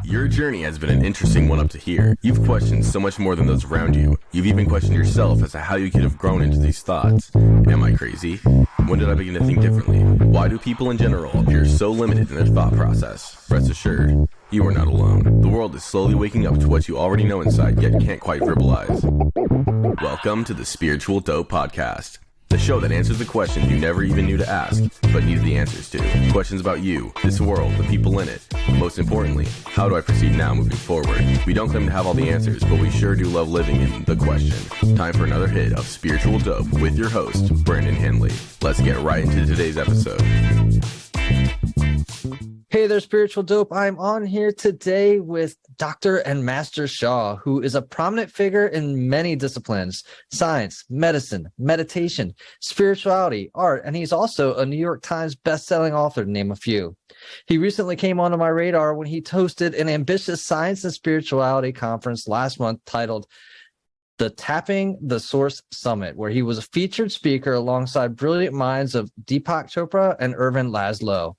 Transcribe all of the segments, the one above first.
Your journey has been an interesting one up to here. You've questioned so much more than those around you. You've even questioned yourself as to how you could have grown into these thoughts. Am I crazy? When did I begin to think differently? Why do people in general appear so limited in their thought process? Rest assured, you are not alone. The world is slowly waking up to what you already know inside, yet can't quite verbalize. Welcome to the Spiritual Dope Podcast, the show that answers the questions you never even knew to ask, but needed the answers to. Questions about you, this world, the people in it. Most importantly, how do I proceed now moving forward? We don't claim to have all the answers, but we sure do love living in the question. Time for another hit of Spiritual Dope with your host, Brandon Henley. Let's get right into today's episode. Hey there, Spiritual Dope. I'm on here today with Dr. and Master Sha, who is a prominent figure in many disciplines: science, medicine, meditation, spirituality, art, and he's also a New York Times best-selling author, to name a few. He recently came onto my radar when he hosted an ambitious science and spirituality conference last month titled the Tapping the Source Summit, where he was a featured speaker alongside brilliant minds of Deepak Chopra and Ervin Laszlo.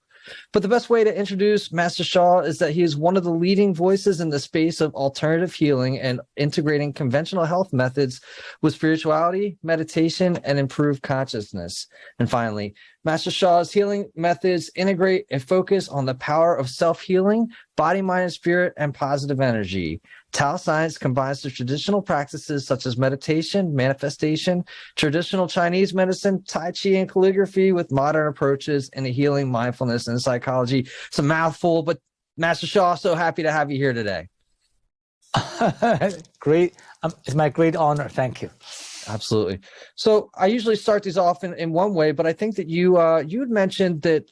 But the best way to introduce Master Sha is that he is one of the leading voices in the space of alternative healing and integrating conventional health methods with spirituality, meditation, and improved consciousness. And finally, Master Sha's healing methods integrate a focus on the power of self-healing, body, mind, and spirit, and positive energy. Tao science combines the traditional practices such as meditation, manifestation, traditional Chinese medicine, Tai Chi, and calligraphy with modern approaches into healing, mindfulness, and psychology. It's a mouthful, but Master Sha, so happy to have you here today. Great. It's my great honor. Thank you. Absolutely. So I usually start these off in one way, but I think that you had mentioned that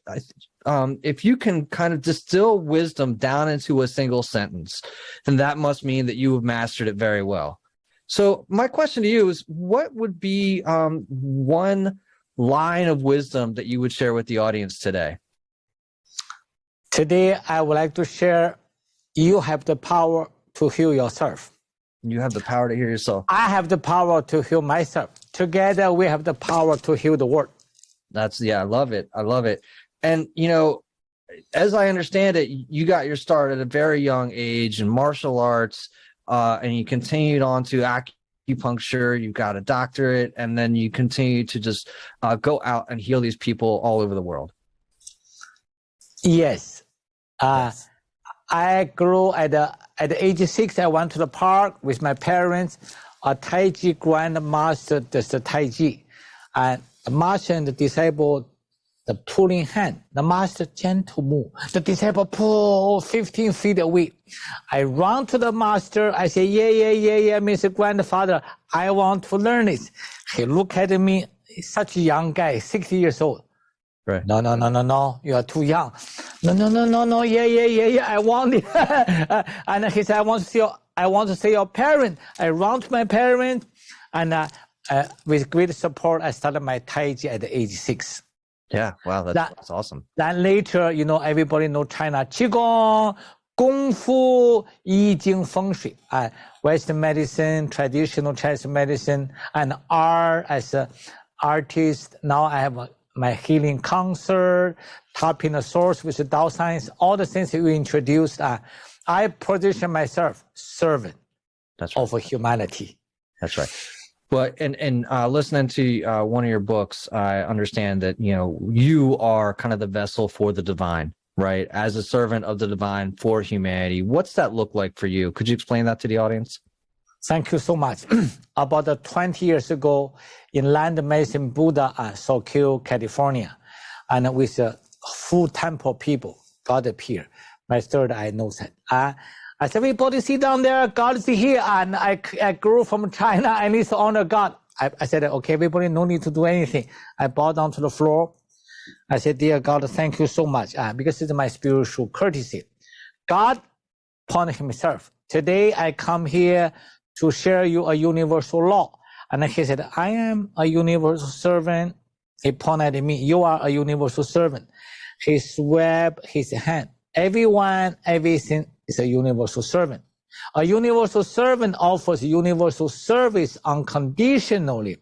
if you can kind of distill wisdom down into a single sentence, then that must mean that you have mastered it very well. So my question to you is, what would be one line of wisdom that you would share with the audience today? Today, I would like to share, you have the power to heal yourself. You have the power to heal yourself. I have the power to heal myself. Together, we have the power to heal the world. I love it. I love it. And, you know, as I understand it, you got your start at a very young age in martial arts, and you continued on to acupuncture. You got a doctorate, and then you continue to just go out and heal these people all over the world. Yes. I grew at the age of 6. I went to the park with my parents. A Tai Chi grandmaster does the Tai Chi, and the master and the disciple, the pulling hand. The master gentle move. The disciple pull 15 feet away. I run to the master. I say, yeah, Mr. Grandfather, I want to learn this. He look at me. He's such a young guy, 60 years old. Right. No, you are too young. No, yeah, I want it. And he said, I want to see your parent. I run to my parent, and with great support, I started my Tai Chi at the age 6. Yeah, wow, that's awesome. Then later, everybody know China Qigong, Kung Fu, Yi Jing, Feng Shui, Western medicine, traditional Chinese medicine, and art as an artist. Now I have my healing concert, tapping the source with the Tao science, all the things that we introduced. I position myself servant of humanity. That's right. Well, and listening to one of your books, I understand that, you are kind of the vessel for the divine, right? As a servant of the divine for humanity. What's that look like for you? Could you explain that to the audience? Thank you so much. About 20 years ago, in Land Medicine Buddha, Soquel, California, and with full temple people, God appeared. My third eye knows that. I said, everybody sit down there, God is here, and I grew from China, I need to honor God. I said, okay, everybody, no need to do anything. I bowed down to the floor. I said, dear God, thank you so much, because it's my spiritual courtesy. God upon himself. Today, I come here to share you a universal law. And he said, I am a universal servant. He pointed at me, you are a universal servant. He swept his hand. Everyone, everything is a universal servant. A universal servant offers universal service unconditionally.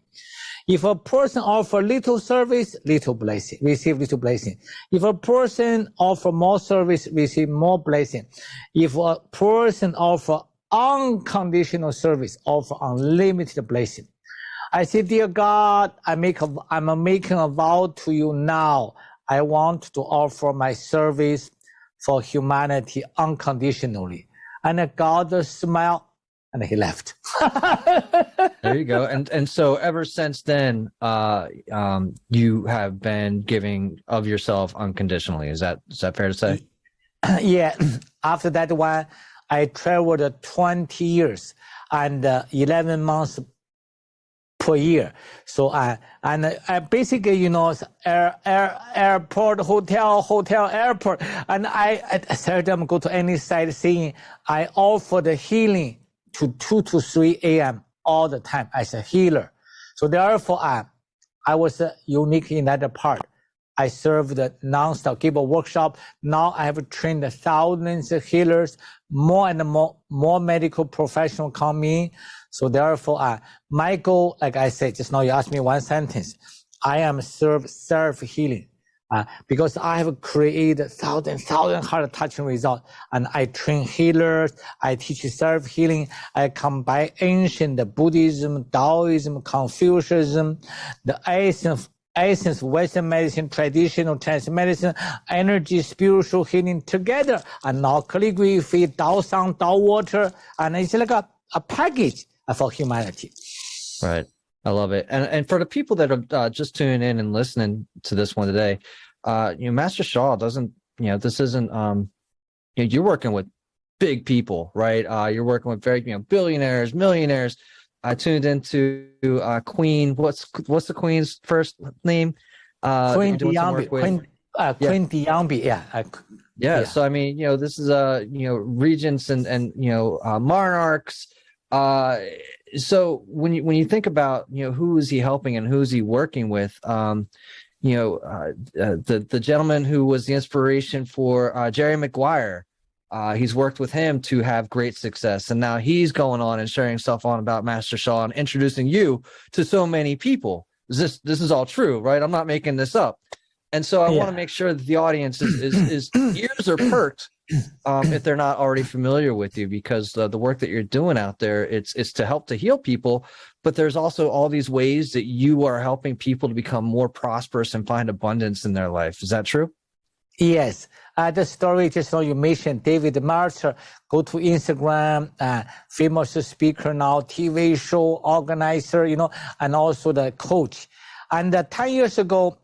If a person offer little service, little blessing, receive little blessing. If a person offer more service, receive more blessing. If a person offer unconditional service, offer unlimited blessing. I say, dear God, I'm making a vow to you now. I want to offer my service for humanity unconditionally. And God smiled and he left. There you go. And so ever since then, you have been giving of yourself unconditionally. Is that fair to say? Yeah. After that one, I traveled 20 years and 11 months per year. So I basically, you know, airport, hotel, airport. And I seldom go to any sightseeing. I offer the healing to 2 to 3 a.m. all the time as a healer. So therefore, I was unique in that part. I served nonstop, give a workshop. Now I have trained thousands of healers, more and more medical professionals come in. So therefore, my goal, like I said, just now you asked me one sentence. I am self-healing. Because I have created thousand heart-touching results, and I train healers, I teach self-healing, I combine ancient Buddhism, Taoism, Confucianism, the essence of Western medicine, traditional Chinese medicine, energy, spiritual healing together, and now calligraphy, Tao sound, Tao water, and it's like a package for humanity. Right. I love it. And for the people that are just tuning in and listening to this one today, Master Sha doesn't, this isn't, you're working with big people, right? You're working with very, billionaires, millionaires. I tuned into Queen. What's the Queen's first name? Queen Diambi. Queen Diambi. Yeah. Yeah. So I mean, this is regents and monarchs. So when you think about who is he helping and who is he working with, the gentleman who was the inspiration for Jerry Maguire, he's worked with him to have great success, and now he's going on and sharing stuff on about Master Sha and introducing you to so many people. This is all true, right? I'm not making this up. And so I want to make sure that the audience is ears are perked if they're not already familiar with you, because the work that you're doing out there, it's to help to heal people, but there's also all these ways that you are helping people to become more prosperous and find abundance in their life. Is that true? Yes. The story just now you mentioned, David Master, go to Instagram, famous speaker now, TV show organizer, and also the coach. And 10 years ago,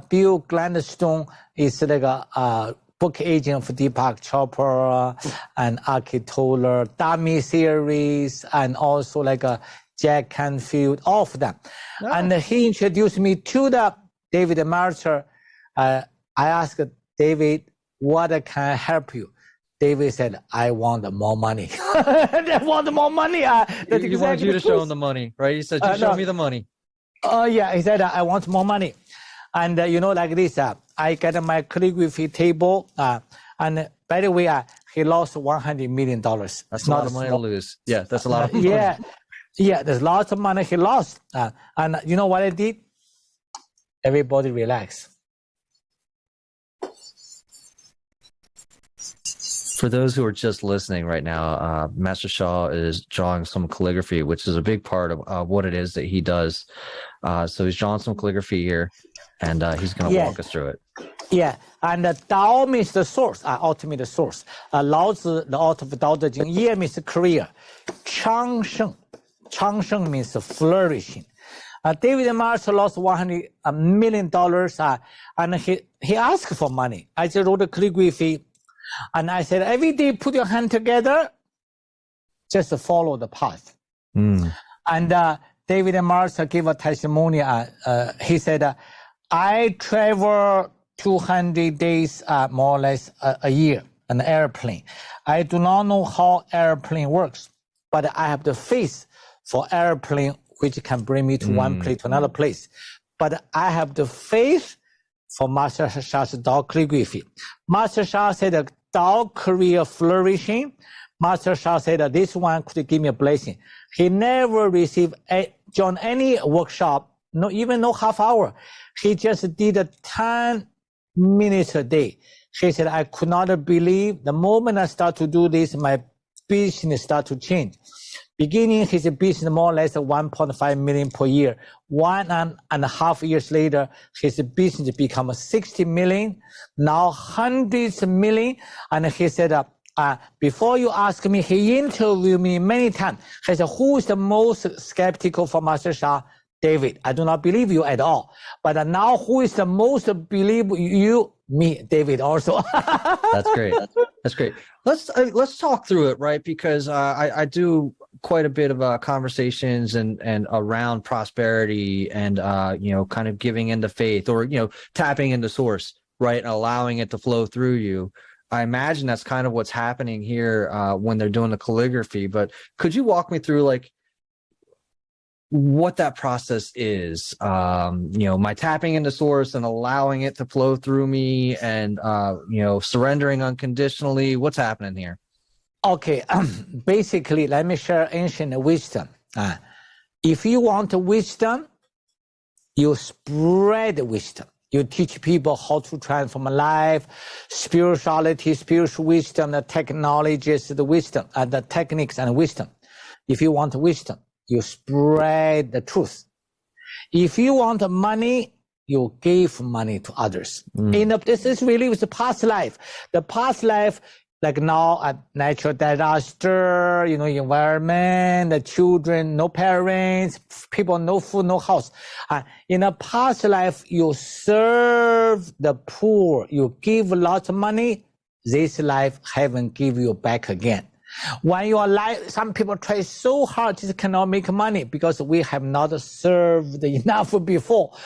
Bill Gladstone is like a book agent for Deepak Chopra and Aki Toller, Dami series, and also like Jack Canfield, all of them. Oh. And he introduced me to the David Master. I asked David, what can I help you? David said, I want more money. I want more money. He wanted you to show him the money, right? He said, show me the money. Yeah, he said, I want more money. And, like this, I get my calligraphy table. And by the way, he lost $100 million. That's a lot of money to lose. Yeah, that's a lot of money. Yeah, there's lots of money he lost. And you know what I did? Everybody relax. For those who are just listening right now, Master Sha is drawing some calligraphy, which is a big part of what it is that he does. So he's drawing some calligraphy here, and he's going to walk us through it. Yeah, and Dao means the source, ultimate source. Lao Tzu, the author of Dao De Jing, Ye means career. Changsheng means flourishing. David Master lost $100 million, and he asked for money. I just wrote a calligraphy. And I said, every day, put your hand together, just follow the path. And David Master gave a testimony. He said, I travel 200 days, more or less a year, an airplane. I do not know how airplane works, but I have the faith for airplane, which can bring me to one place to another place. But I have the faith for Master Sha's Dao calligraphy. Master Sha said, Dao career flourishing. Master Sha said, this one could give me a blessing. He never joined any workshop no half hour. He just did 10 minutes a day. He said, I could not believe the moment I start to do this, my business start to change. Beginning his business more or less 1.5 million per year. 1.5 years later, his business become 60 million, now hundreds of million. And he said, before you ask me, he interviewed me many times. He said, who is the most skeptical for Master Sha? David. I do not believe you at all. But now who is the most believe you? Me, David also. That's great. That's great. Let's talk through it, right? Because I do quite a bit of conversations and around prosperity and kind of giving into faith or tapping into source, right, and allowing it to flow through you. I imagine that's kind of what's happening here when they're doing the calligraphy. But could you walk me through like what that process is? My tapping into source and allowing it to flow through me and surrendering unconditionally. What's happening here? Okay, basically, let me share ancient wisdom. If you want wisdom, you spread wisdom. You teach people how to transform life, spirituality, spiritual wisdom, the technologies, the wisdom, the techniques and wisdom. If you want wisdom, you spread the truth. If you want money, you give money to others. This is really with the past life. The past life, like now, a natural disaster, environment, the children, no parents, people, no food, no house. In a past life, you serve the poor, you give lots of money. This life, heaven give you back again. When you are alive, some people try so hard, just cannot make money because we have not served enough before.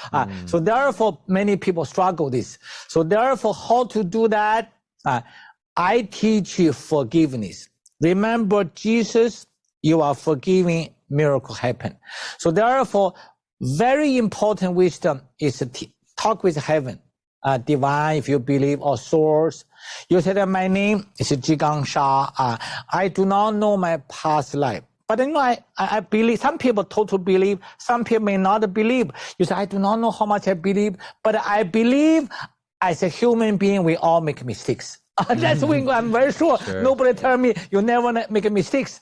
So therefore, many people struggle this. So therefore, how to do that? I teach you forgiveness. Remember Jesus, you are forgiving, miracle happen. So therefore, very important wisdom is to talk with heaven, divine, if you believe, or source. You say that my name is Jigang Sha. I do not know my past life. But I believe, some people totally believe, some people may not believe. You say, I do not know how much I believe, but I believe as a human being, we all make mistakes. That's when I'm very sure. Nobody tell me you never make mistakes.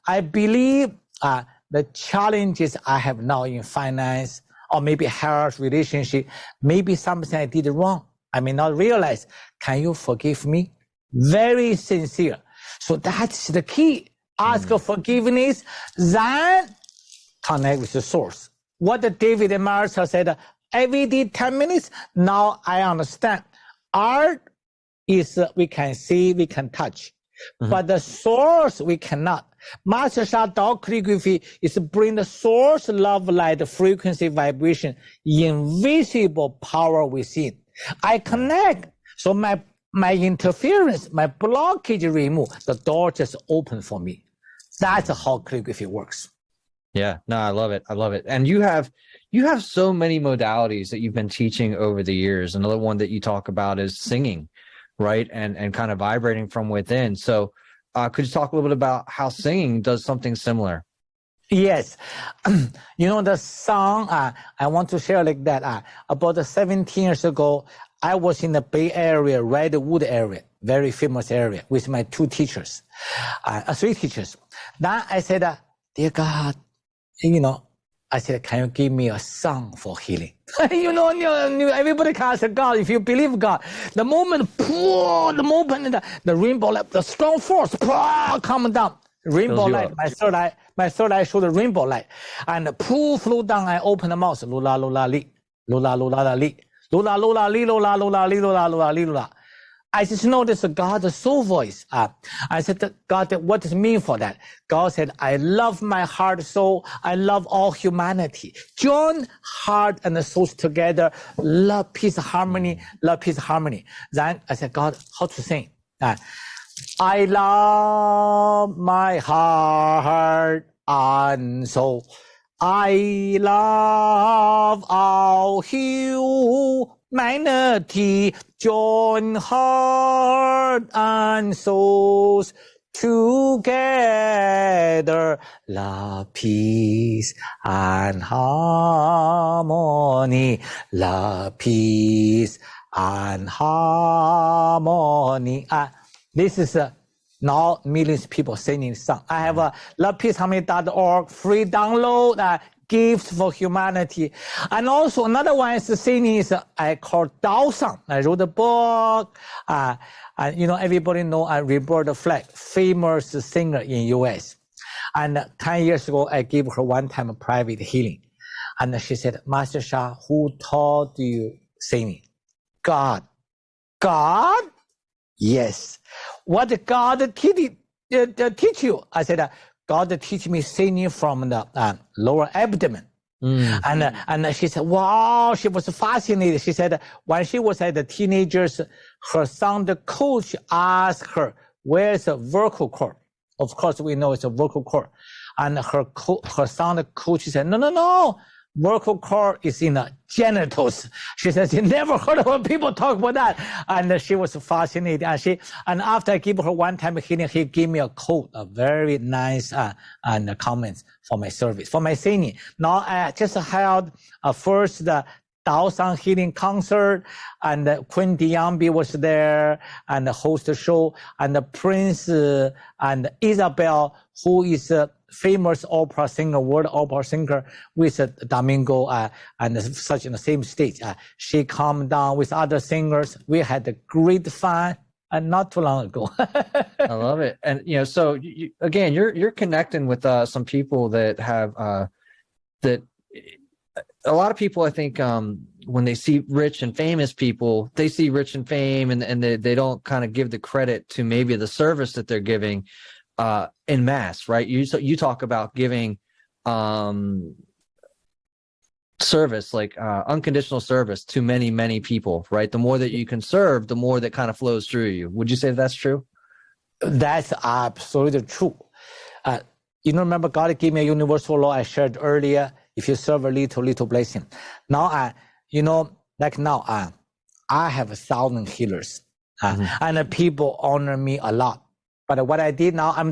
I believe the challenges I have now in finance or maybe health, relationship, maybe something I did wrong. I may not realize. Can you forgive me? Very sincere. So that's the key. Ask for forgiveness, then connect with the source. What David and Master said, every day 10 minutes, now I understand. Art is we can see, we can touch. But the source we cannot. Master Sha Dao calligraphy is bring the source, love, light, frequency, vibration, invisible power within. I connect. So my interference, my blockage removed, the door just open for me. That's how calligraphy works. Yeah, no, I love it. I love it. And you have so many modalities that you've been teaching over the years. Another one that you talk about is singing, right? And kind of vibrating from within. So could you talk a little bit about how singing does something similar? Yes. The song, I want to share like that. About 17 years ago, I was in the Bay Area, Redwood area, very famous area, with my three teachers. Then I said, dear God, I said, can you give me a song for healing? Everybody can ask God, if you believe God. The moment, the rainbow light, the strong force, come down. Rainbow light, my third eye showed the rainbow light. And flew down, I opened the mouth, lula, lula, li, lula, lula, la, li, lula, lula, li, lula, lula, li, lula, lula, li, lula. I just noticed God's soul voice. I said, God, what does it mean for that? God said, I love my heart, soul. I love all humanity. Join heart and the souls together. Love, peace, harmony. Love, peace, harmony. Then I said, God, how to sing? I love my heart and soul. I love all humanity. Join heart and souls together, love, peace, and harmony, love, peace, and harmony. This is now millions of people singing this song. I have a lovepeaceharmony.org free download, gifts for humanity. And also another one is singing is I call Dao Song. I wrote a book. And everybody know Roberta Flack, famous singer in US. And 10 years ago, I gave her one-time private healing. And she said, Master Sha, who taught you singing? God. God? Yes. What did God teach you? I said, God teach me singing from the lower abdomen. And she said, wow, she was fascinated. She said, when she was at the teenagers, her sound coach asked her, where's the vocal cord? Of course, we know it's a vocal cord. And her sound coach said, no. Vocal cord is in the genitals. She says she never heard of people talk about that. And she was fascinated. And after I give her one-time healing, he gave me a quote, a very nice and comments for my service, for my singing. Now I just held first the Dao Song healing concert, and Queen Diambi was there and the host the show, and the Prince and Isabel, who is famous opera singer, world opera singer with Domingo and such in the same stage. She come down with other singers. We had a great fun not too long ago. I love it. And, so again, you're connecting with some people that have that a lot of people, I think, when they see rich and famous people, they see rich and fame and they don't kind of give the credit to maybe the service that they're giving in mass, right? You talk about giving service, like unconditional service to many, many people, right? The more that you can serve, the more that kind of flows through you. Would you say that's true? That's absolutely true. Remember God gave me a universal law I shared earlier. If you serve a little blessing. Now, like now, I have 1,000 healers, and people honor me a lot. But what I'm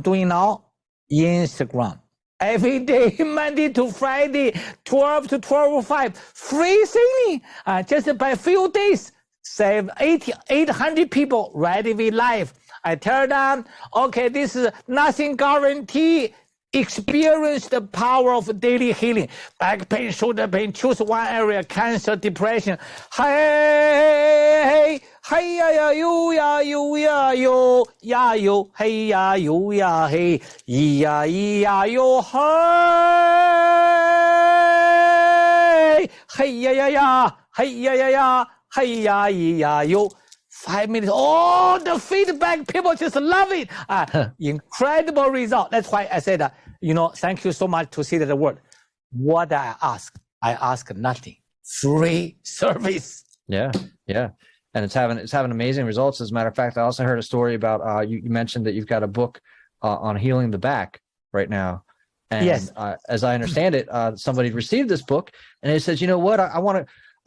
doing now, Instagram. Every day, Monday to Friday, 12 to 12:05, free singing. Just by a few days, save 800 people right away live. I tell them, okay, this is nothing guarantee. Experience the power of daily healing. Back pain, shoulder pain, choose one area, cancer, depression. Hey, ya, yo, ya, yo, ya, yo, ya, yo, hey, ya, yo, ya, hey, ya, yo, hey, ya, hey, ya, hey, ya, yo. 5 minutes. Oh, the feedback, people just love it. Incredible result. That's why I said, thank you so much to say that word. What I ask nothing. Free service. Yeah. And it's having amazing results. As a matter of fact, I also heard a story about, you mentioned that you've got a book on healing the back right now. And yes. As I understand it, somebody received this book and they said, you know what, I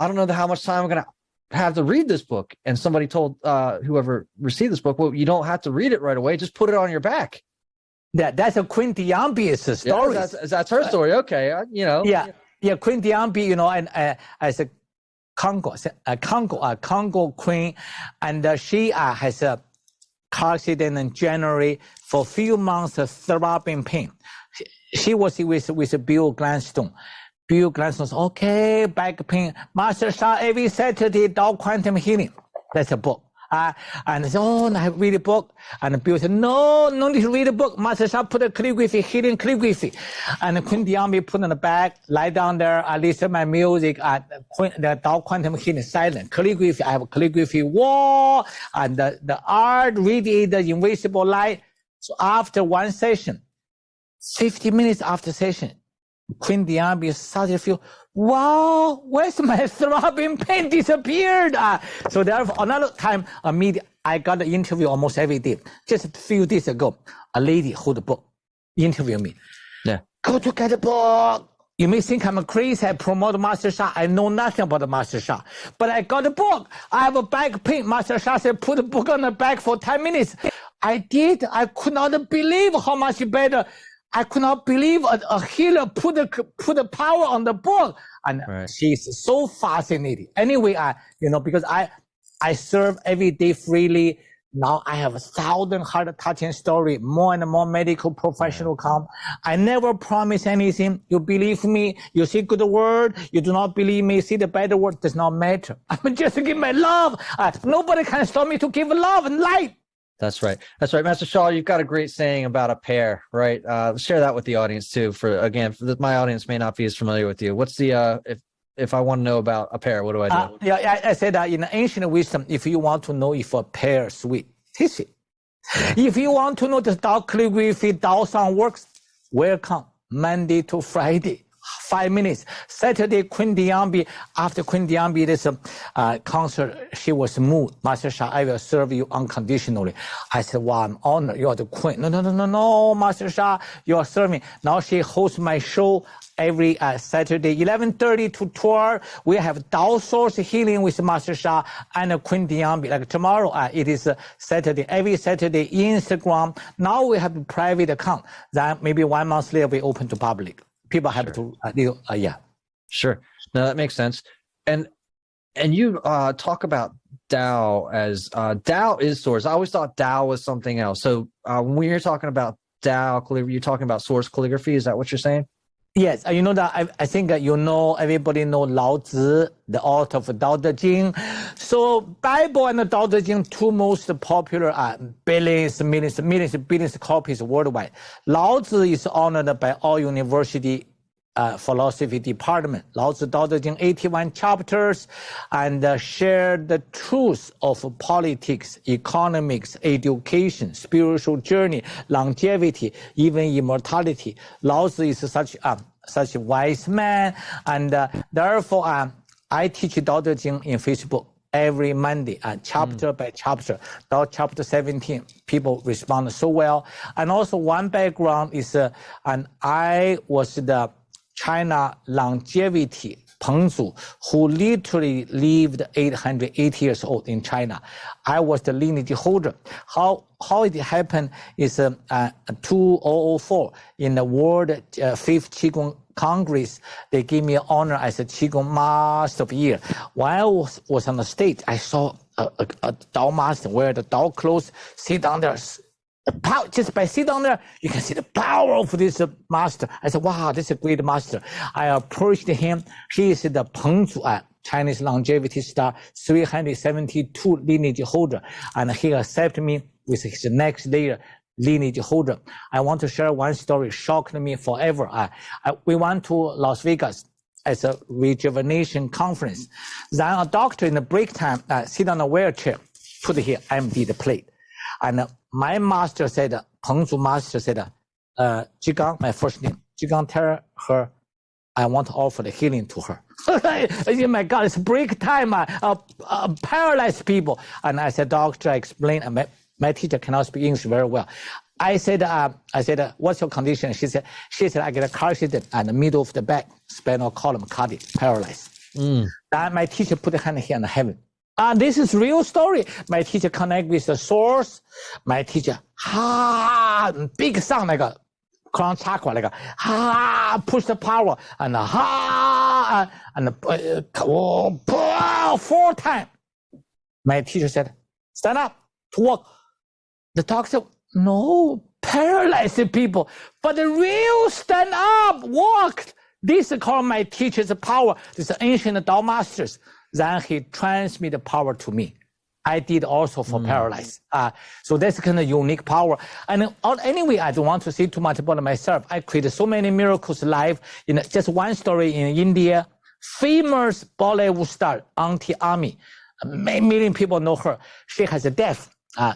don't know how much time I'm going to have to read this book. And somebody told whoever received this book, well, you don't have to read it right away. Just put it on your back. That's a Queen Diambi's story. Yeah, that's her story. Okay. Yeah. Queen Diambi, and as a Congo queen, and she has a car accident in January for a few months of throbbing pain. She was with Bill Gladstone. Bill Gladstone says, okay, back pain. Master Sha every Saturday, Dao Quantum Healing. That's a book. And I said, I read a book. And Bill said, no need to read a book. Master Sha put a calligraphy, healing calligraphy. And Queen Diambi put in the bag, lie down there. I listen to my music. The Dao Quantum Healing silent. Calligraphy, I have a calligraphy wall. And the art, read the invisible light. So after one session, 50 minutes after session, Queen Diambi started to feel, wow, where's my throbbing pain disappeared? So therefore, another time, I got an interview almost every day. Just a few days ago, a lady hold a book, interview me. Yeah. Go to get a book. You may think I'm crazy. I promote Master Sha. I know nothing about the Master Sha. But I got a book. I have a back pain. Master Sha said, put the book on the back for 10 minutes. I did. I could not believe how much better. I could not believe a healer put the power on the board. And she's so fascinating. Anyway, because I serve every day freely. Now I have 1,000 heart-touching story. More and more medical professional come. I never promise anything. You believe me, you see good word. You do not believe me, see the bad word. Does not matter. I'm just give my love. Nobody can stop me to give love and light. That's right. That's right. Master Sha, you've got a great saying about a pair, right? Share that with the audience too. My audience may not be as familiar with you. What's the, if I want to know about a pear, what do I do? I said that in ancient wisdom, if you want to know if a pear is sweet, taste it. If you want to know the Tao calligraphy, Tao sound works, welcome Monday to Friday, 5 minutes. Saturday, Queen Diambi. After Queen Diambi, this concert, she was moved. Master Sha, I will serve you unconditionally. I said, wow, I'm honored. You are the queen. No, Master Sha, you are serving. Now she hosts my show every Saturday, 11:30 to 12. We have Tao Source Healing with Master Sha and Queen Diambi. Like tomorrow, it is Saturday. Every Saturday, Instagram. Now we have a private account. Then maybe 1 month later, we open to public. People have to, Sure. No, that makes sense. And you talk about Tao as Tao is source. I always thought Tao was something else. So when you're talking about Tao calligraphy, you're talking about source calligraphy. Is that what you're saying? Yes, you know that I think everybody know Lao Tzu, the author of Tao Te Ching. So Bible and the Tao Te Ching, two most popular billions copies worldwide. Lao Tzu is honored by all university philosophy department. Lao Tzu Tao Te Ching, 81 chapters, and share the truth of politics, economics, education, spiritual journey, longevity, even immortality. Lao Tzu is such a wise man, and therefore I teach Tao Te Ching in Facebook every Monday, chapter by chapter. Now chapter 17, people respond so well. And also one background is, and I was the China longevity Peng Zu, who literally lived 880 years old in China. I was the lineage holder. How it happened is 2004 in the World 5th Qigong Congress, they gave me an honor as a Qigong Master of the Year. While I was on the stage, I saw a Tao Master wear the Tao clothes, sit down there. Just by sitting down there, you can see the power of this master. I said, wow, this is a great master. I approached him. He is the Peng Zu, Chinese longevity star, 372 lineage holder. And he accepted me with his next layer lineage holder. I want to share one story, shocked me forever. We went to Las Vegas as a rejuvenation conference. Then a doctor in the break time sit on a wheelchair, put here, empty the plate. And my master said, Peng Zu master said, Jigang, my first name, Jigang, tell her I want to offer the healing to her. Oh my God, it's break time, paralyzed people. And I said, doctor, I explained, my teacher cannot speak English very well. I said, what's your condition? She said, I get a car accident and the middle of the back, spinal column cut it, paralyzed. Then my teacher put a hand here in heaven. This is real story. My teacher connect with the source. My teacher, big sound like a crown chakra, like a push the power and and 4 times. My teacher said, stand up to walk. The doctor said, no, paralyzed people, but the real stand up, walk. This is called my teacher's power. This is ancient Tao masters. Then he transmitted the power to me. I did also for paralyzed. So that's kind of unique power. And anyway, I don't want to say too much about myself. I created so many miracles live. In just one story in India, famous Bollywood star, Auntie Ami. Million people know her. She has a death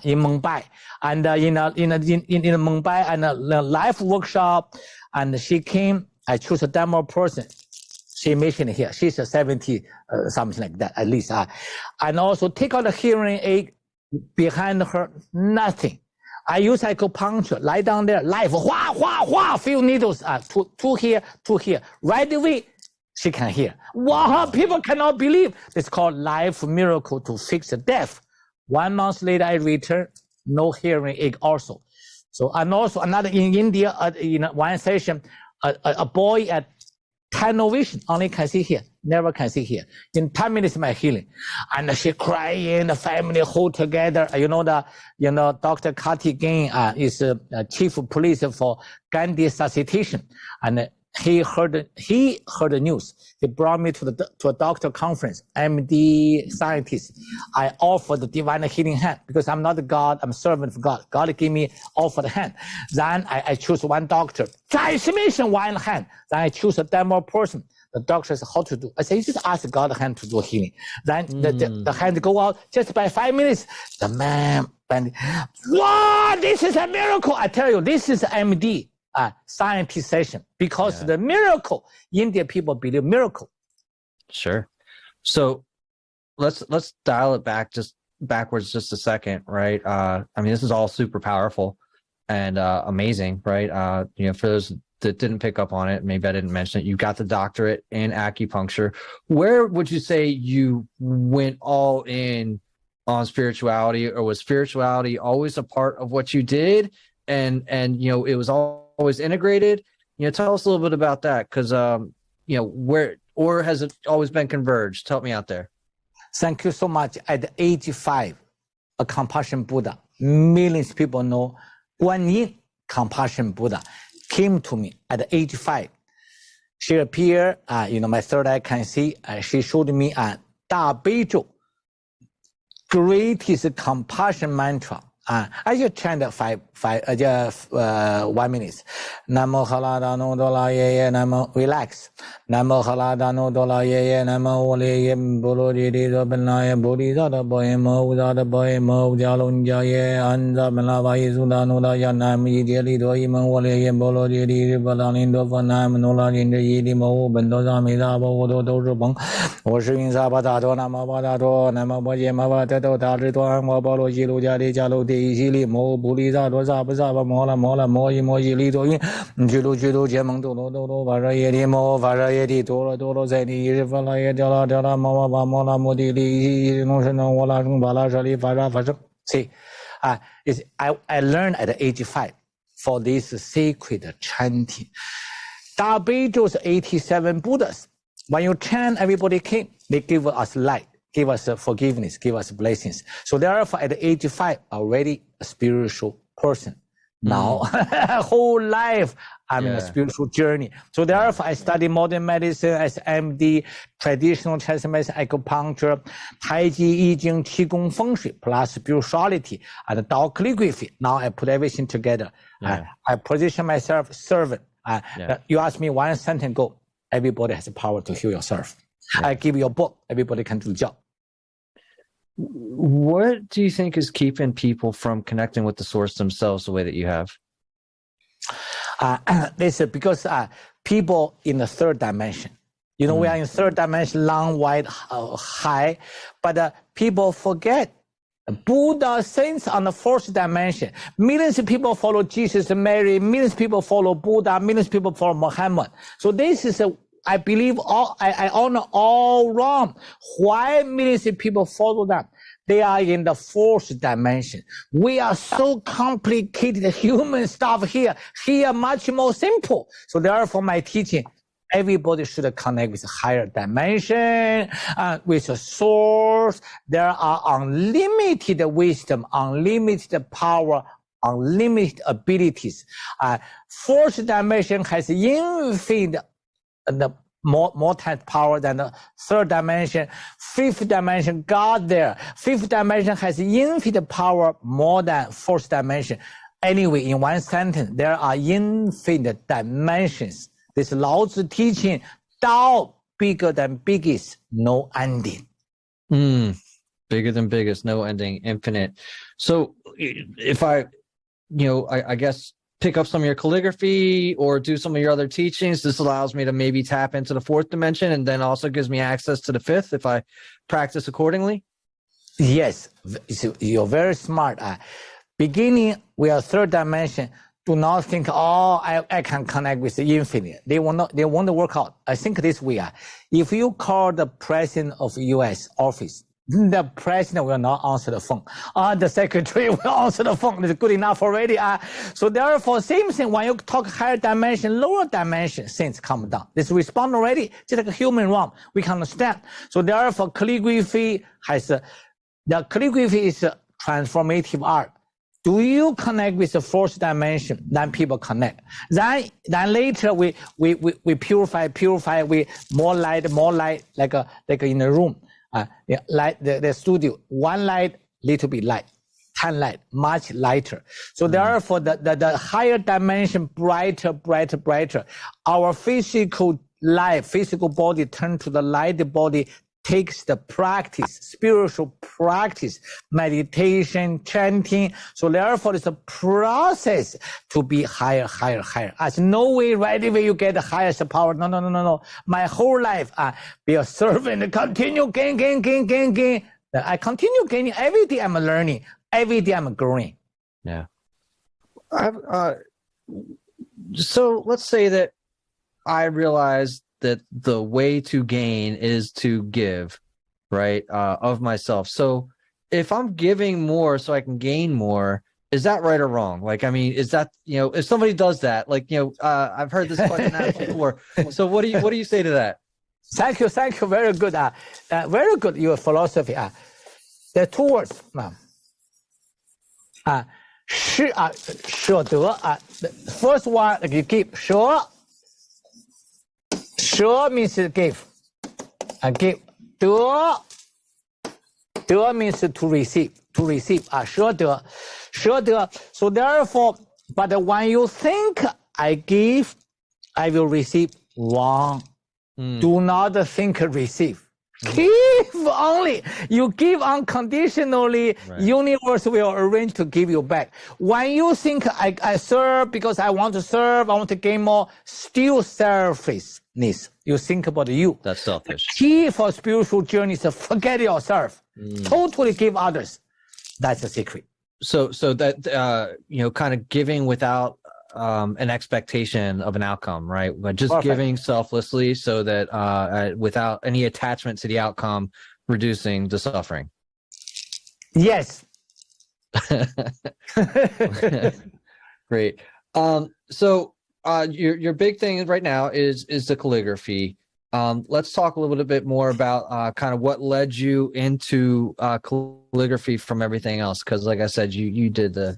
in Mumbai. And in Mumbai, and a live workshop, and she came, I chose a demo person. She mentioned here, she's a 70, something like that, at least. And also take out the hearing aid behind her, nothing. I use acupuncture, lie down there, live, few needles, two here. Right away, she can hear. Wow, people cannot believe. It's called life miracle to fix the death. 1 month later, I returned. no hearing aid also. So, and also another in India, one session, a boy at tunnel vision, only can see here, never can see here. In 10 minutes, my healing. And she crying, the family hold together. Dr. Kati Gain is chief of police for Gandhi Association. And he heard the news. He brought me to a doctor conference, MD scientist. I offered the divine healing hand because I'm not God, I'm servant of God. God gave me offered hand. Then I choose one doctor. Transmission one hand. Then I choose a demo person. The doctor says how to do. I say, you just ask God hand to do healing. Then the hand go out just by 5 minutes. The man, wow, this is a miracle. I tell you, this is MD. Scientist session because the miracle, Indian people believe miracle. Sure. So let's dial it backwards just a second, right? I mean, this is all super powerful and amazing, right? For those that didn't pick up on it, maybe I didn't mention it, you got the doctorate in acupuncture. Where would you say you went all in on spirituality, or was spirituality always a part of what you did? And it was always integrated. Tell us a little bit about that, because where, or has it always been converged? Help me out there. Thank you so much. At 85, a compassion Buddha, millions of people know Guan Yin, compassion Buddha, came to me at 85. She appeared, my third eye can see. She showed me a Da Bei Zhou, greatest compassion mantra. I just chant 1 minute. Namo halada no dola ye namo, relax. Namo halada no dola ye namo ole ye bolo di do benaya bodi da boy mo da boy mo jalon jaye anda melava izuna no da ya nam yi di do yi mo ole ye bolo di balanin do fanam no la din yi di mo bendo za mi da bo do do zhu bong. 我是云沙巴达多南无巴达多南无摩羯摩巴特多大智多安摩波罗西卢迦利迦卢地西利摩布利萨多萨布萨巴摩拉摩拉摩伊摩西利多云居卢结蒙多罗多罗法热耶地摩法热耶地多罗多罗在地日法拉耶调拉摩巴摩拉摩地利龙神龙我拉圣巴拉舍利法生。See, I learned at age 5 for this sacred chanting. Da Bei Zhou is 87 Buddhas. When you chant, everybody came. They give us light, give us forgiveness, give us blessings. So therefore, at 85, already a spiritual person. Now, whole life, I'm in a spiritual journey. So therefore, I study modern medicine as MD, traditional Chinese medicine, acupuncture, Tai Chi, I Ching, Qigong, Feng Shui, plus spirituality and Dao calligraphy. Now I put everything together. I position myself servant. You ask me one sentence, go. Everybody has the power to heal yourself. I give you a book. Everybody can do the job. What do you think is keeping people from connecting with the source themselves the way that you have? This is because people in the third dimension. We are in third dimension, long, wide, high, but people forget. Buddha saints on the fourth dimension. Millions of people follow Jesus and Mary. Millions of people follow Buddha. Millions of people follow Muhammad. So this is I believe I honor all wrong. Why millions of people follow them? They are in the fourth dimension. We are so complicated human stuff here. Here much more simple. So therefore my teaching, everybody should connect with higher dimension, with a source. There are unlimited wisdom, unlimited power, unlimited abilities. Fourth dimension has infinite more power than the third dimension. Fifth dimension, God there. Fifth dimension has infinite power more than fourth dimension. Anyway, in one sentence, there are infinite dimensions. This Lao Tzu teaching, Tao bigger than biggest, no ending. Bigger than biggest, no ending, infinite. So if I guess pick up some of your calligraphy or do some of your other teachings, this allows me to maybe tap into the fourth dimension, and then also gives me access to the fifth if I practice accordingly? Yes, you're very smart. Beginning, we are third dimension. Do not think, I can connect with the infinite. They won't work out. I think this way. If you call the president of U.S. office, The president will not answer the phone. The secretary will answer the phone. It's good enough already. So therefore, same thing, when you talk higher dimension, lower dimension, things come down. This respond already, just like a human realm. We can understand. So therefore, calligraphy the calligraphy is a transformative art. Do you connect with the fourth dimension? Then people connect. Then later we purify, we more light, like in the room. Light the studio, one light, little bit light, 10 light, much lighter. So therefore, the higher dimension, brighter. Our physical life, physical body turn to the light body, takes the practice, spiritual practice, meditation, chanting. So therefore, it's a process to be higher. There's no way right away you get the highest power. No. My whole life, be a servant, continue gain. I continue gaining. Every day I'm learning. Every day I'm growing. Yeah. So let's say that I realized that the way to gain is to give, right, of myself. So if I'm giving more so I can gain more, is that right or wrong? Like, I mean, is that, if somebody does that, like, I've heard this question asked before. So what do you say to that? Thank you. Very good. Very good, your philosophy. There are two words. 舍得. The first one, you give. 舍 means give. Give. 得 means to receive. 舍得. So therefore, but when you think I give, I will receive, wrong. Do not think receive. Give only. You give unconditionally, right. Universe will arrange to give you back. When you think I serve because I want to serve, I want to gain more, still selfishness. You think about you. That's selfish. The key for spiritual journey is to forget yourself. Totally give others. That's the secret. So that, kind of giving without an expectation of an outcome, right? But just Perfect. Giving selflessly so that without any attachment to the outcome, reducing the suffering. Yes. Great. So your big thing right now is the calligraphy. Let's talk a little bit more about kind of what led you into calligraphy from everything else. Because, like I said, you did the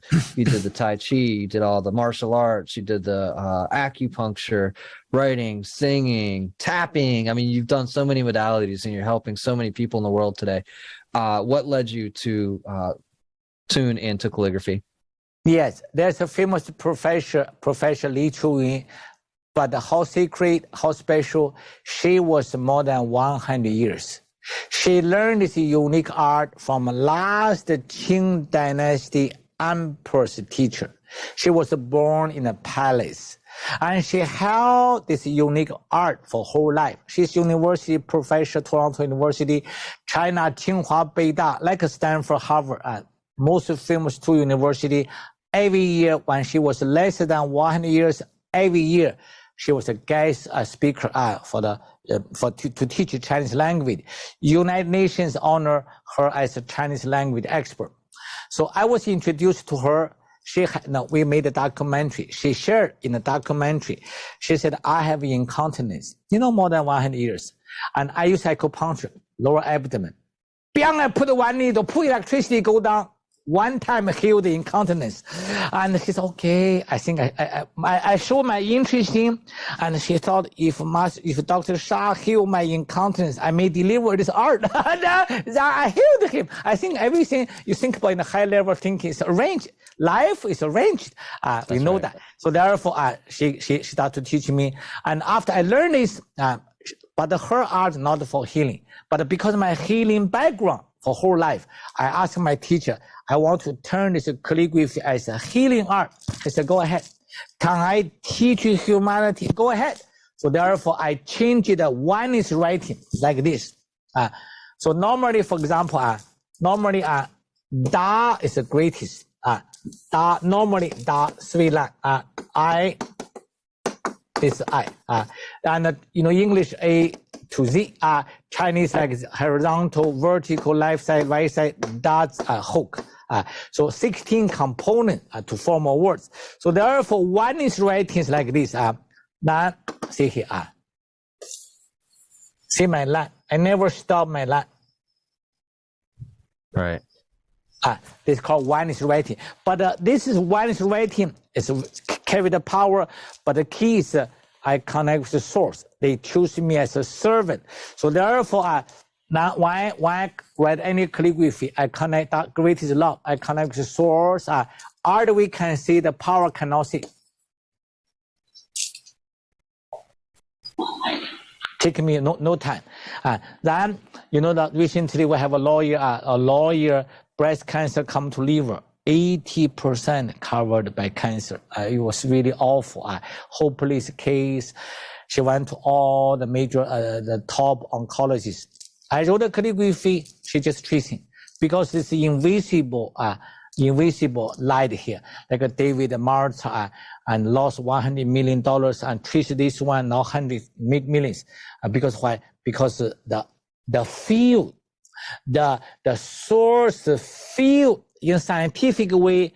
Tai Chi, you did all the martial arts, you did the acupuncture, writing, singing, tapping. I mean, you've done so many modalities, and you're helping so many people in the world today. What led you to tune into calligraphy? Yes, there's a famous Professor Li Chuyin. But how secret, how special, she was more than 100 years. She learned this unique art from last Qing dynasty emperor's teacher. She was born in a palace. And she held this unique art for whole life. She's university professor, Toronto University, China, Tsinghua, Beida, like Stanford, Harvard, most famous two university. Every year when she was less than 100 years, every year, she was a guest speaker to teach Chinese language. United Nations honor her as a Chinese language expert. So I was introduced to her. We made a documentary. She shared in the documentary. She said, I have incontinence, more than 100 years. And I use acupuncture, lower abdomen. Bang, I put one needle, put electricity, go down. One time healed the incontinence. And she said, okay, I think I showed my interest in, and she thought if Dr. Sha healed my incontinence, I may deliver this art. I healed him. I think everything you think about in the high level thinking is arranged. Life is arranged. We know that. So therefore, she started to teach me. And after I learned this, but her art not for healing, but because of my healing background for whole life, I asked my teacher, I want to turn this calligraphy as a healing art. He said, go ahead. Can I teach you humanity? Go ahead. So therefore, I changed it. One is writing like this. So normally, for example, Da is the greatest. Da, normally, Da, Sri Lanka. I is I. And, English, A to Z. Chinese like horizontal, vertical, left side, right side, that's a hook. So 16 components to form a words. So therefore, one is writing is like this. Now, see here. See my line. I never stop my line. Right. This is called one is writing. But this is one is writing. It's carry the power. But the key is I connect with the source. They choose me as a servant. So therefore, now when I write any calligraphy, I connect that greatest love. I connect with the source. Art we can see, the power cannot see. Take me no time. Then you know that recently we have a lawyer, breast cancer come to liver. 80% covered by cancer. It was really awful. Hopeless case. She went to all the major, the top oncologists. I wrote a calligraphy. She just tracing because it's invisible light here. Like David Martha and lost $100 million and traced this one now 100 millions. Because why? Because the field, the source field in scientific way,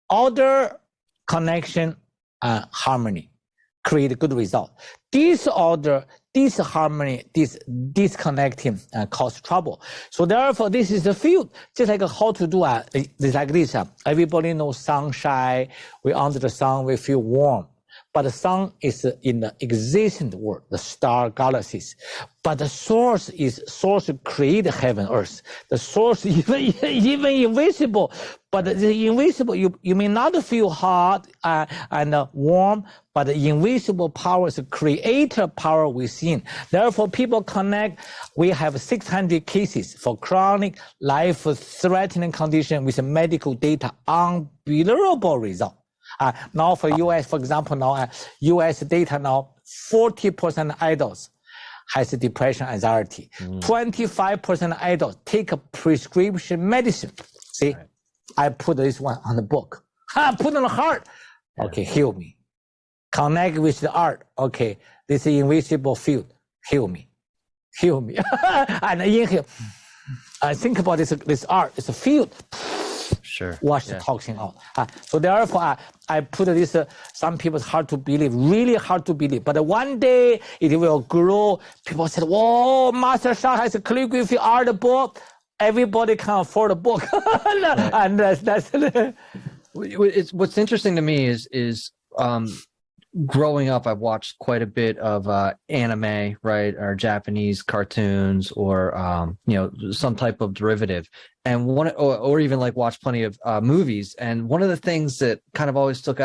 order, connection, and harmony create a good result. Disorder, disharmony, disconnecting cause trouble. So therefore, this is the field. Just like how to do it's like this. Everybody knows sunshine. We under the sun, we feel warm. But the sun is in the existent world, the star galaxies. But the source create heaven, earth. The source even invisible. But the invisible, you may not feel hot and warm, but the invisible power is a creator power within. Therefore, people connect. We have 600 cases for chronic life-threatening condition with medical data, unbelievable result. Now for US, for example, now US data now, 40% adults has depression, anxiety. 25% adults take a prescription medicine. See, right. I put this one on the book. Put on the heart. Okay, heal me. Connect with the art. Okay, this is invisible field. Heal me. Heal me. And inhale. Think about this art. It's a field. Sure. Wash the toxin out. So therefore, I put this, some people it's hard to believe, really hard to believe. But one day it will grow. People said, whoa, Master Sha has a calligraphy art book. Everybody can afford a book. Right. And that's what's interesting to me is growing up, I've watched quite a bit of anime, right, or Japanese cartoons, or some type of derivative, and or even like watch plenty of movies. And one of the things that kind of always stood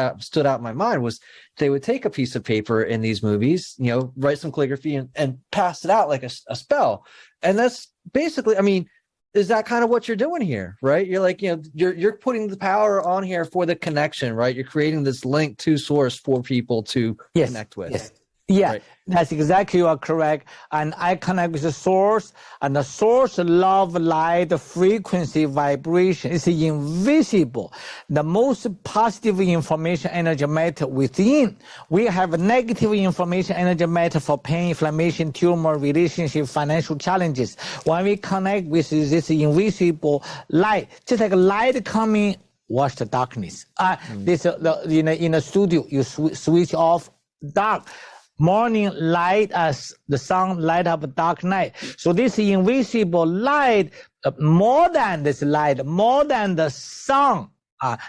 out in my mind was they would take a piece of paper in these movies, write some calligraphy and pass it out like a spell. And that's basically, I mean, is that kind of what you're doing here, right? You're like, you're putting the power on here for the connection, right? You're creating this link to source for people to connect with. Yes. Yeah, right. That's exactly, you are correct. And I connect with the source, and the source love, light, frequency, vibration is invisible. The most positive information energy matter within. We have negative information energy matter for pain, inflammation, tumor, relationship, financial challenges. When we connect with this invisible light, just like light coming, wash the darkness. In the studio, you switch off dark. Morning light as the sun light up dark night. So this invisible light, more than this light, more than the sun,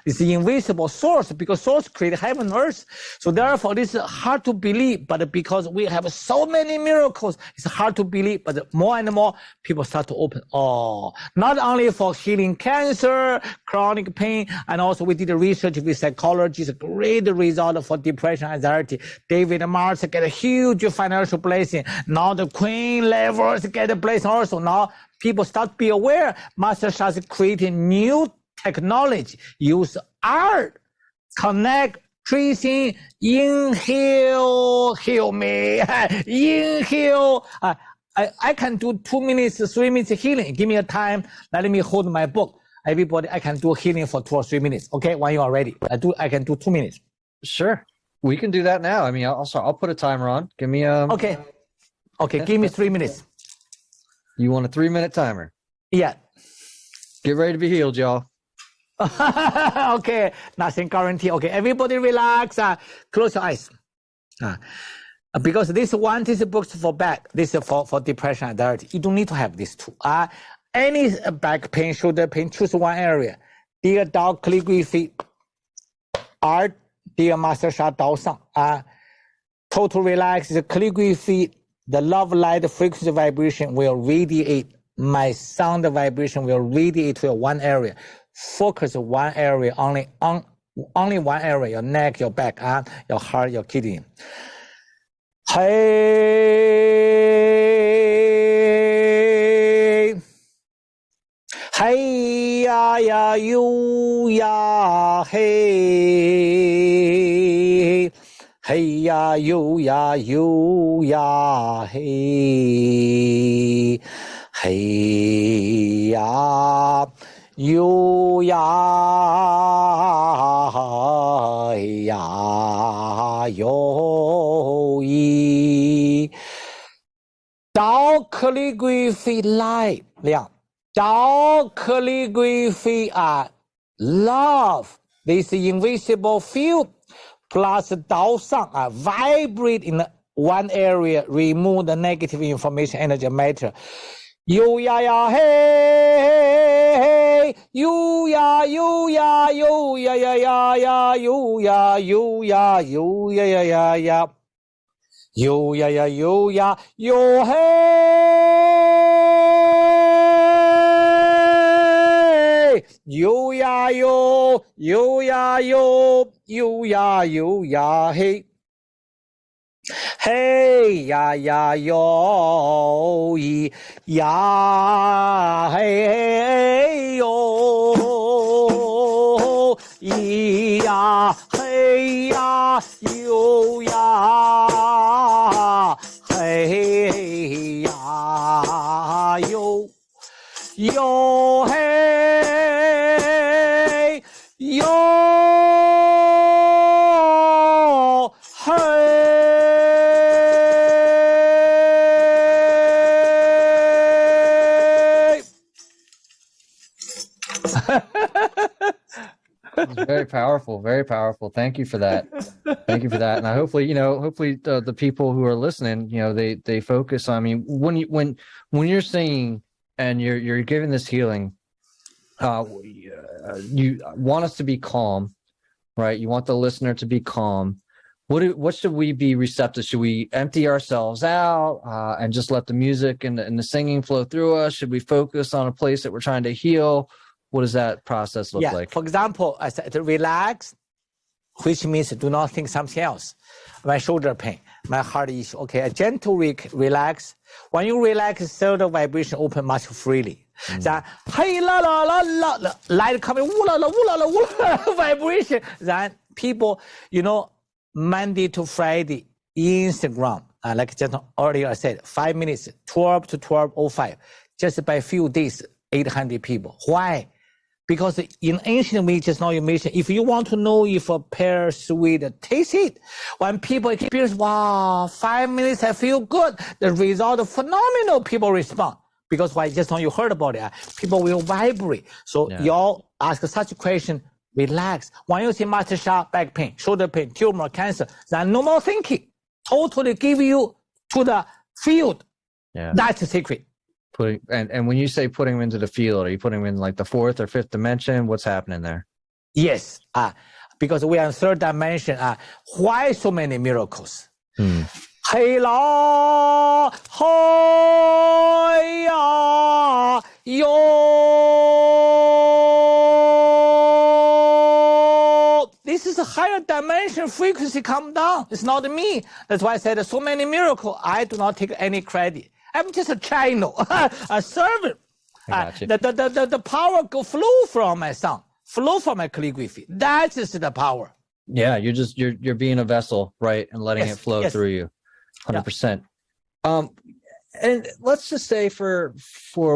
is the invisible source, because source created heaven and earth. So therefore, this is hard to believe, but because we have so many miracles, it's hard to believe. But more and more people start to open. Not only for healing cancer, chronic pain, and also we did research with psychology. It's a great result for depression, anxiety. David Martha get a huge financial blessing. Now the Queen levels get a blessing also. Now people start to be aware. Master Sha is creating new technology, use art, connect, tracing, inhale, heal me, inhale. I can do 2 minutes, 3 minutes healing. Give me a time. Let me hold my book. Everybody, I can do healing for 2 or 3 minutes. Okay, when you are ready, I can do 2 minutes. Sure, we can do that now. I mean, I'll put a timer on. Give me Okay. Okay, give me 3 minutes. You want a 3-minute timer? Yeah. Get ready to be healed, y'all. Okay, nothing guarantee. Okay, everybody relax. Close your eyes. Because this book for back. This is for depression, anxiety. You don't need to have these two. Any back pain, shoulder pain, choose one area. Dear dog calligraphy, art, dear Master Sha Dao Sang. Total relax. The calligraphy, the love light frequency vibration will radiate. My sound vibration will radiate to one area. Focus one area, only one area, your neck, your back, your heart, your kidney. Hey, hey ya ya you ya hey, hey ya you ya hey, hey ya you ya yo yi. Dao calligraphy light 亮， Dao calligraphy love, this invisible field plus Dao Sang vibrate in one area, remove the negative information, energy, matter. You ya ya hey, you ya you ya you ya ya ya ya you ya you ya you ya ya ya ya you ya ya you ya you hey, you ya you ya you ya you ya hey. Hey ya ya yo yi ya hey yo yi ya hey ya yo ya hey ya yo yo hey yo hey. It's very powerful, very powerful. Thank you for that. Thank you for that. And I hopefully the people who are listening, they focus on, I mean, when you're singing and you're giving this healing, you want us to be calm, right? You want the listener to be calm. What should we be receptive? Should we empty ourselves out and just let the music and the singing flow through us? Should we focus on a place that we're trying to heal? What does that process look like? For example, I said relax, which means do not think something else. My shoulder pain, my heart issue. Okay, a gentle relax. When you relax, cell vibration open much freely. Then hey la la la la, light coming, woo la la woo la la woo la vibration. Then people, Monday to Friday, Instagram, like just earlier I said, 5 minutes, 12 to 12:05, just by few days, 800 people. Why? Because in ancient way, just now you mentioned, if you want to know if a pear sweet, taste it. When people experience, wow, 5 minutes, I feel good. The result phenomenal. People respond. Because why? Just now you heard about it. People will vibrate. So y'all ask such a question, relax. When you see Master Sha, back pain, shoulder pain, tumor, cancer, then no more thinking. Totally give you to the field. Yeah. That's the secret. And when you say putting them into the field, are you putting them in like the fourth or fifth dimension? What's happening there? Yes, because we are in third dimension. Why so many miracles? Hey la, hi ya, yo. This is a higher dimension frequency come down. It's not me. That's why I said so many miracles. I do not take any credit. I'm just a channel, a servant. The power flow from my sound, flow from my calligraphy. That is the power. Yeah, you're being a vessel, right, and letting it flow through you, 100%. And let's just say for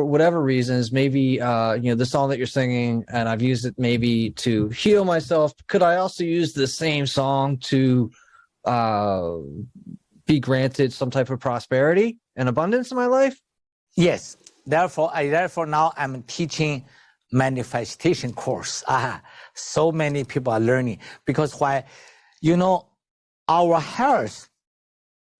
whatever reasons, maybe the song that you're singing, and I've used it maybe to heal myself. Could I also use the same song to be granted some type of prosperity? and abundance in my life? Yes. Therefore now I'm teaching manifestation course. So many people are learning because why, our health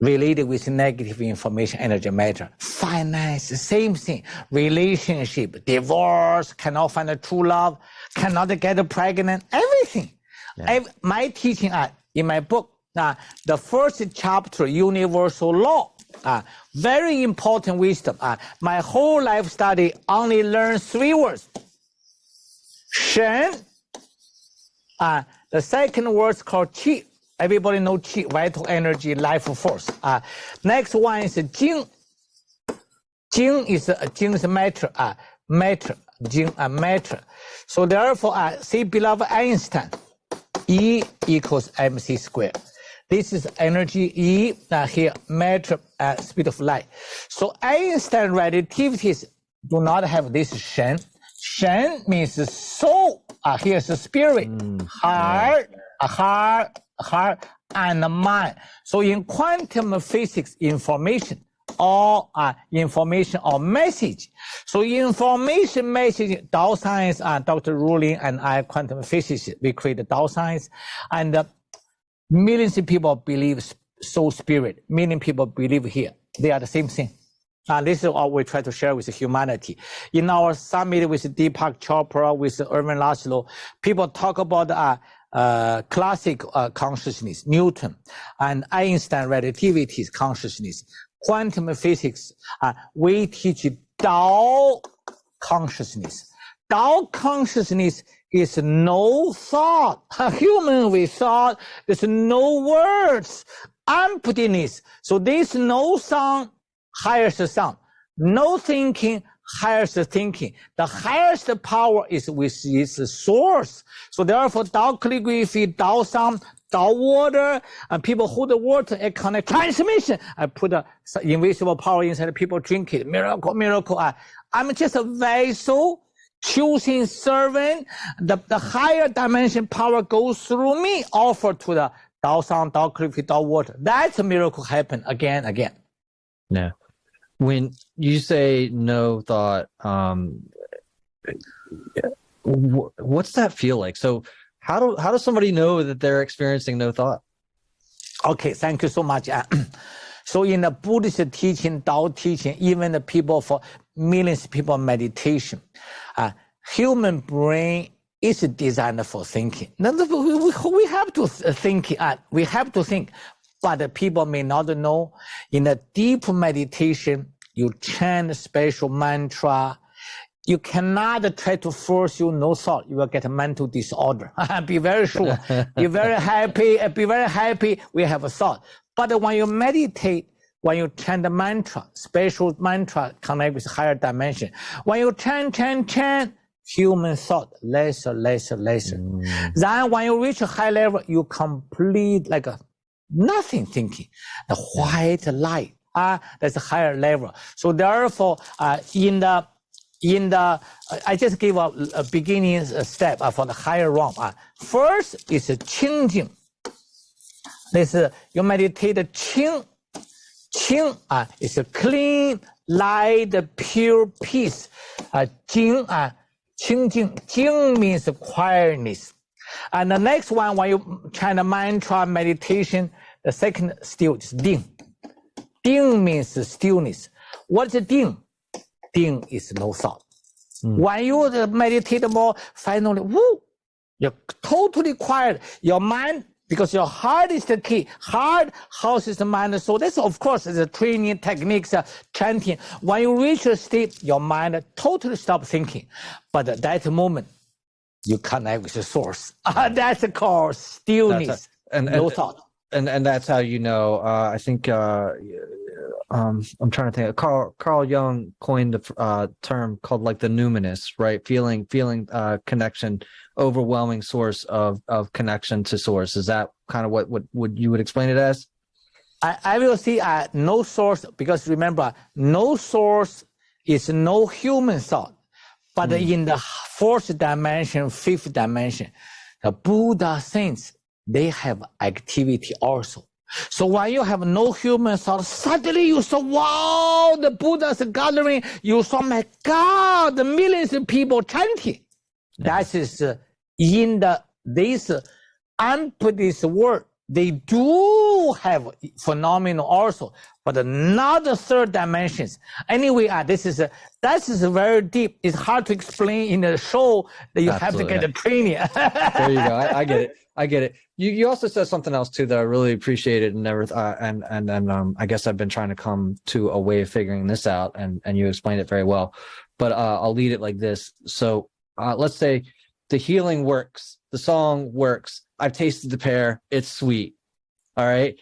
related with negative information, energy, matter, finance, same thing, relationship, divorce, cannot find a true love, cannot get pregnant, everything. Yeah. My teaching in my book, the first chapter, universal law, very important wisdom. My whole life study only learn 3 words. Shen, the second word is called qi. Everybody know qi, vital energy, life force. Next one is jing. Jing is matter, matter. So therefore, say beloved Einstein, E equals mc squared. This is energy, E, here, matter, speed of light. So Einstein relativities do not have this Shen. Shen means soul, here's the spirit, heart, and mind. So in quantum physics, information or message. So information message, Dao science, Dr. Rulin and I, quantum physicists, we create the Dao science, and millions of people believe soul spirit. Million people believe here. They are the same thing. This is what we try to share with humanity. In our summit with Deepak Chopra, with Irvin Laszlo, people talk about classic consciousness, Newton, and Einstein relativity consciousness, quantum physics. We teach Tao consciousness. Tao consciousness is no thought. Human with thought, there's no words, emptiness. So there's no sound, highest sound. No thinking, highest thinking. The highest power is with its source. So therefore, Tao calligraphy, Tao sound, Tao water, and people hold the water and connect transmission. I put a invisible power inside, people drink it. Miracle, miracle. I'm just a vessel, choosing servant. The higher dimension power goes through me, offer to the Tao sound, Tao calligraphy, Tao water. That's a miracle happen again. Yeah. When you say no thought, what's that feel like? So how does somebody know that they're experiencing no thought? Okay, thank you so much. So in the Buddhist teaching, Tao teaching, even the people for millions of people meditation, human brain is designed for thinking. We have to think. We have to think. But the people may not know. In a deep meditation, you chant special mantra. You cannot try to force you no thought. You will get a mental disorder. Be very sure. Be very happy. Be very happy. We have a thought. But when you meditate, when you chant the mantra, special mantra connect with higher dimension. When you chant, human thought lesser. Then when you reach a high level, you complete like a nothing thinking. The white light, that's a higher level. So therefore, in the I just give a beginning step for the higher realm. First is qing. This you meditate qing. Qing is a clean, light, pure peace. Jing means quietness. And the next one, when you chant the mantra meditation, the second still is ding. Ding means stillness. What's ding? Ding is no thought. When you meditate more, finally, you're totally quiet. Your mind, because your heart is the key. Heart houses the mind. So that's, of course, the training techniques, chanting. When you reach a state, your mind totally stops thinking. But at that moment, you connect with the sourse. That's called stillness, no thought. And that's how you know. I think I'm trying to think. Carl Jung coined the term called like the numinous, right? Feeling connection, overwhelming source of connection to source. Is that kind of what you would explain it as? I will see no source, because remember, no source is no human thought. But in the fourth dimension, fifth dimension, the Buddha saints, they have activity also. So when you have no human thought, suddenly you saw, wow, the Buddha's gathering. You saw, my God, the millions of people chanting. That is in this unbuddhist world. They do have phenomenon also, but not the third dimensions. Anyway, that is very deep. It's hard to explain in a show that you Absolutely. Have to get a training. There you go. I get it. You also said something else too that I really appreciated and never I guess I've been trying to come to a way of figuring this out, and you explained it very well. But I'll lead it like this. So let's say the healing works, the song works. I've tasted the pear. It's sweet. All right.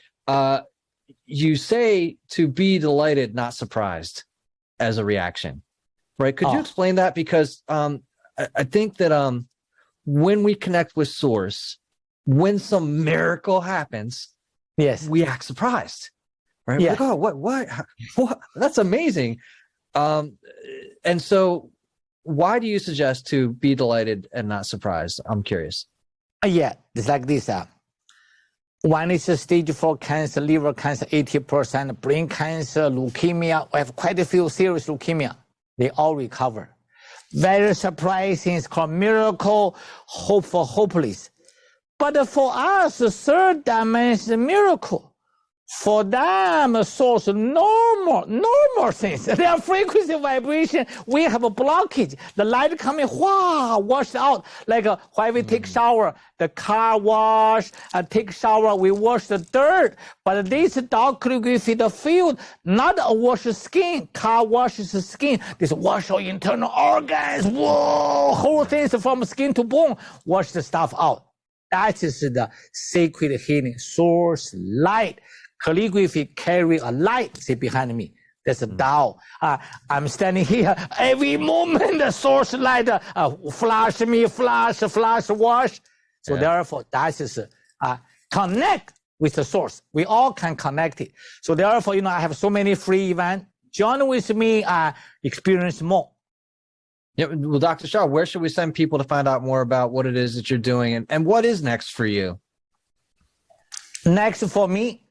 You say to be delighted, not surprised, as a reaction, right? Could you explain that? Because I think that when we connect with Source, when some miracle happens, yes, we act surprised, right? Yeah. We're like, oh, what? That's amazing. And so, why do you suggest to be delighted and not surprised? I'm curious. Yeah, it's like this. One is stage 4 cancer, liver cancer, 80%, brain cancer, leukemia. We have quite a few serious leukemia. They all recover. Very surprising. It's called miracle, hope for hopeless. But for us, the third dimension miracle. For them, source normal things. They are frequency vibration. We have a blockage. The light coming, washed out. Like when we take shower, the car wash, take shower, we wash the dirt. But this dark calligraphy, the field, not a wash skin. Car washes the skin. This wash our internal organs. Whoa, whole things from skin to bone. Wash the stuff out. That is the sacred healing source light. Calligraphy carry a light, see behind me. That's a Tao. I'm standing here. Every moment the source light flash me, flash, wash. So therefore, that is connect with the source. We all can connect it. So therefore, I have so many free events. Join with me, experience more. Yeah, well, Dr. Sha, where should we send people to find out more about what it is that you're doing, and what is next for you? Next for me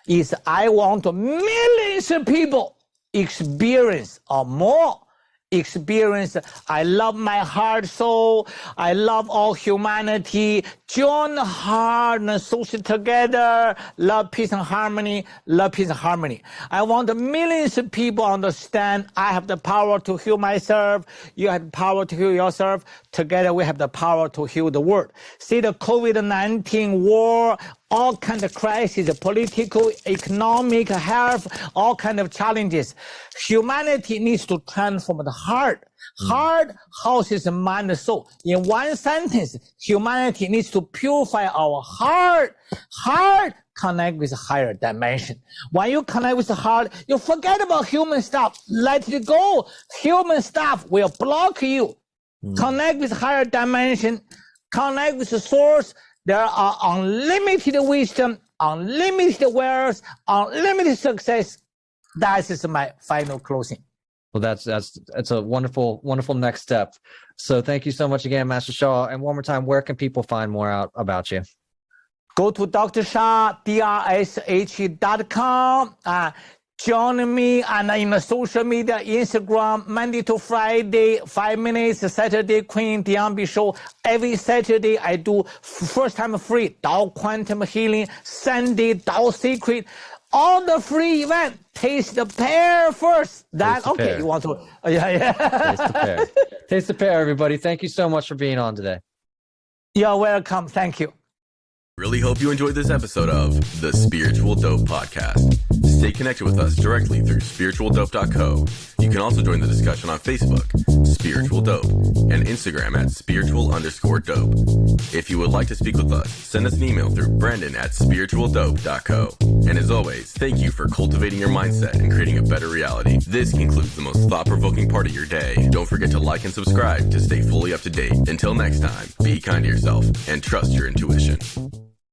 is I want millions of people experience or more experience. I love my heart, soul. I love all humanity. Join heart and social together. Love, peace, and harmony. Love, peace, and harmony. I want millions of people understand I have the power to heal myself. You have the power to heal yourself. Together we have the power to heal the world. See the COVID-19 war, all kinds of crises, political, economic, health, all kinds of challenges. Humanity needs to transform the heart. Heart houses the mind and soul. In one sentence, humanity needs to purify our heart. Heart connect with higher dimension. When you connect with the heart, you forget about human stuff. Let it go. Human stuff will block you. Connect with higher dimension. Connect with the source. There are unlimited wisdom, unlimited wealth, unlimited success. That is my final closing. Well, that's a wonderful next step. So thank you so much again, Master Sha. And one more time, where can people find more out about you? Go to drsha.com. Join me in the social media, Instagram, Monday to Friday, 5 minutes, Saturday, Queen Diambi Show. Every Saturday, I do first time free, Tao Quantum Healing, Sunday, Tao Secret. All the free event, taste the pear first. You want to, yeah. Taste the pear. Taste the pear, everybody. Thank you so much for being on today. You're welcome. Thank you. Really hope you enjoyed this episode of the Spiritual Dope Podcast. Stay connected with us directly through spiritualdope.co. You can also join the discussion on Facebook, Spiritual Dope, and Instagram at spiritual_dope. If you would like to speak with us, send us an email through brandon@spiritualdope.co. And as always, thank you for cultivating your mindset and creating a better reality. This concludes the most thought-provoking part of your day. Don't forget to like and subscribe to stay fully up to date. Until next time, be kind to yourself and trust your intuition.